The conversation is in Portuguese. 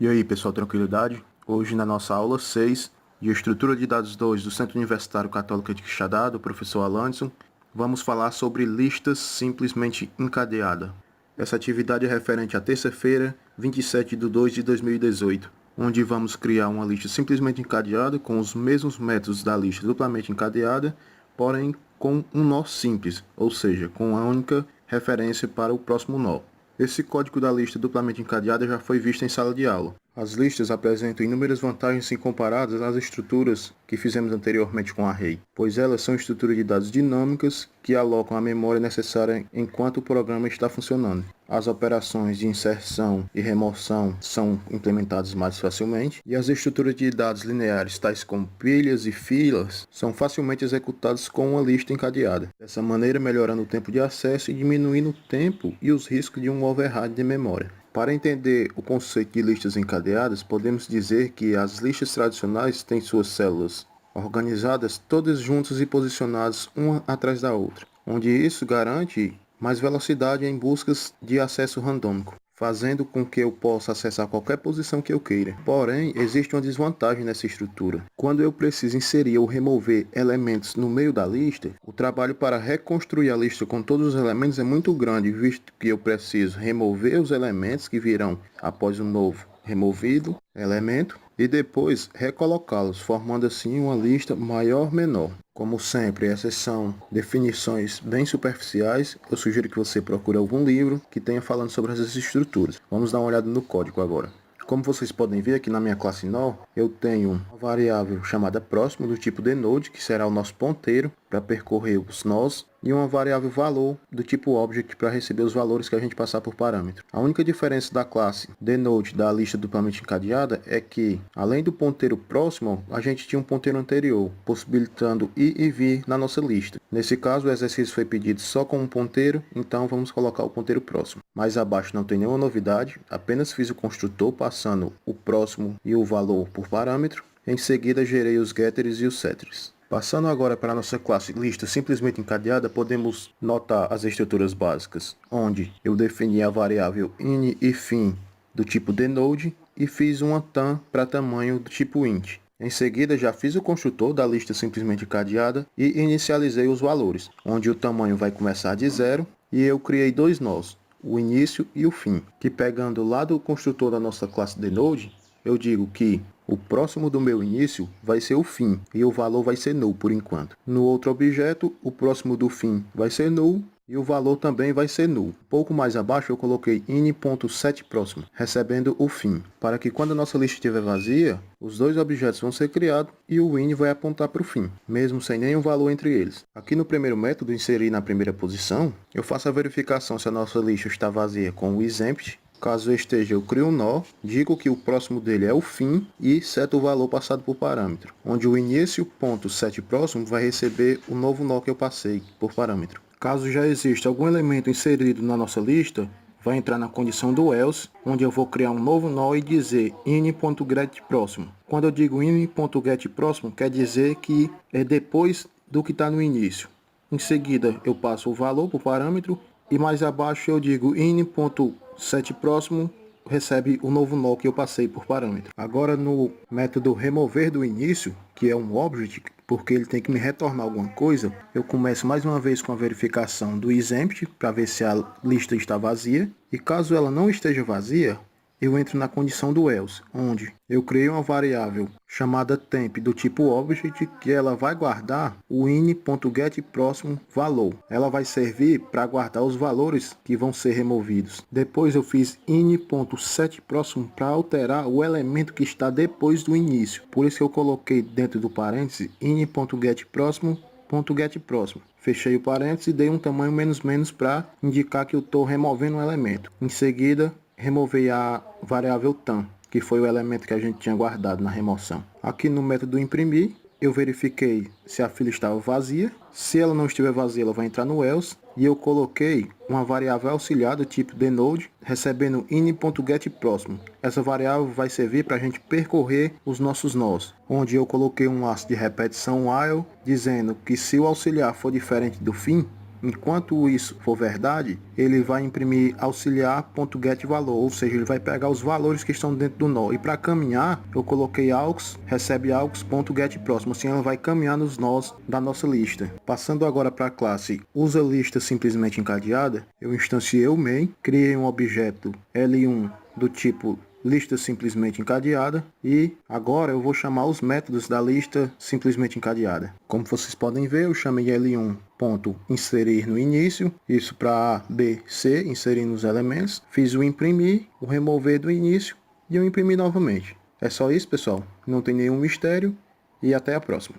E aí, pessoal, tranquilidade? Hoje, na nossa aula 6 de Estrutura de Dados 2 do Centro Universitário Católico de Quixadá, do professor Alanson, vamos falar sobre listas simplesmente encadeadas. Essa atividade é referente à terça-feira, 27 de 2 de 2018, onde vamos criar uma lista simplesmente encadeada com os mesmos métodos da lista duplamente encadeada, porém com um nó simples, ou seja, com a única referência para o próximo nó. Esse código da lista duplamente encadeada já foi visto em sala de aula. As listas apresentam inúmeras vantagens se comparadas às estruturas que fizemos anteriormente com array, pois elas são estruturas de dados dinâmicas que alocam a memória necessária enquanto o programa está funcionando. As operações de inserção e remoção são implementadas mais facilmente, e as estruturas de dados lineares, tais como pilhas e filas, são facilmente executadas com uma lista encadeada. Dessa maneira, melhorando o tempo de acesso e diminuindo o tempo e os riscos de um override de memória. Para entender o conceito de listas encadeadas, podemos dizer que as listas tradicionais têm suas células organizadas todas juntas e posicionadas uma atrás da outra, onde isso garante mais velocidade em buscas de acesso randômico, fazendo com que eu possa acessar qualquer posição que eu queira. Porém, existe uma desvantagem nessa estrutura. Quando eu preciso inserir ou remover elementos no meio da lista, o trabalho para reconstruir a lista com todos os elementos é muito grande, visto que eu preciso remover os elementos que virão após o novo removido elemento e depois recolocá-los, formando assim uma lista maior-menor. Como sempre, essas são definições bem superficiais. Eu sugiro que você procure algum livro que tenha falando sobre essas estruturas. Vamos dar uma olhada no código agora. Como vocês podem ver aqui na minha classe nó, eu tenho uma variável chamada próximo do tipo dNode, que será o nosso ponteiro para percorrer os nós, e uma variável valor do tipo object para receber os valores que a gente passar por parâmetro. A única diferença da classe dNode da lista duplamente encadeada é que, além do ponteiro próximo, a gente tinha um ponteiro anterior, possibilitando ir e vir na nossa lista. Nesse caso, o exercício foi pedido só com um ponteiro, então vamos colocar o ponteiro próximo. Mais abaixo não tem nenhuma novidade, apenas fiz o construtor passando o próximo e o valor por parâmetro. Em seguida, gerei os getters e os setters. Passando agora para a nossa classe lista simplesmente encadeada, podemos notar as estruturas básicas, onde eu defini a variável in e fim do tipo dNode e fiz uma tam para tamanho do tipo int. Em seguida, já fiz o construtor da lista simplesmente encadeada e inicializei os valores, onde o tamanho vai começar de 0 e eu criei dois nós, o início e o fim, que pegando lá do construtor da nossa classe dNode, eu digo que o próximo do meu início vai ser o fim e o valor vai ser null por enquanto. No outro objeto, o próximo do fim vai ser null e o valor também vai ser null. Pouco mais abaixo eu coloquei in.setPróximo, recebendo o fim, para que quando a nossa lista estiver vazia, os dois objetos vão ser criados e o in vai apontar para o fim, mesmo sem nenhum valor entre eles. Aqui no primeiro método, inserir na primeira posição, eu faço a verificação se a nossa lista está vazia com o isEmpty. Caso esteja, eu crio um nó, digo que o próximo dele é o fim e seto o valor passado por parâmetro, onde o início.setPróximo vai receber o novo nó que eu passei por parâmetro. Caso já exista algum elemento inserido na nossa lista, vai entrar na condição do else, onde eu vou criar um novo nó e dizer in.getPróximo. Quando eu digo in.getPróximo, quer dizer que é depois do que está no início. Em seguida, eu passo o valor por parâmetro e mais abaixo eu digo in.setPróximo recebe o novo nó que eu passei por parâmetro. Agora no método remover do início, que é um object, porque ele tem que me retornar alguma coisa, eu começo mais uma vez com a verificação do isEmpty para ver se a lista está vazia, e caso ela não esteja vazia, eu entro na condição do else, onde eu criei uma variável chamada temp do tipo object, que ela vai guardar o in.getPróximo valor. Ela vai servir para guardar os valores que vão ser removidos. Depois eu fiz in.setPróximo para alterar o elemento que está depois do início. Por isso que eu coloquei dentro do parêntese in.getPróximo.getPróximo. Fechei o parênteses e dei um tamanho menos para indicar que eu estou removendo um elemento. Em seguida, removei a variável tam, que foi o elemento que a gente tinha guardado na remoção. Aqui no método imprimir, eu verifiquei se a fila estava vazia. Se ela não estiver vazia, ela vai entrar no else. E eu coloquei uma variável auxiliar do tipo dNode, recebendo in.getPróximo. Essa variável vai servir para a gente percorrer os nossos nós, onde eu coloquei um laço de repetição while, dizendo que se o auxiliar for diferente do fim, Enquanto isso for verdade, ele vai imprimir auxiliar.getValor, ou seja, ele vai pegar os valores que estão dentro do nó. E para caminhar, eu coloquei aux, recebe aux.getPróximo, assim ela vai caminhar nos nós da nossa lista. Passando agora para a classe usa lista simplesmente encadeada, eu instanciei o main, criei um objeto L1 do tipo lista simplesmente encadeada e agora eu vou chamar os métodos da lista simplesmente encadeada. Como vocês podem ver, eu chamei L1 ponto inserir no início, isso para A, B, C, inserir nos elementos, fiz o imprimir, o remover do início e eu imprimi novamente. É só isso, pessoal, não tem nenhum mistério e até a próxima.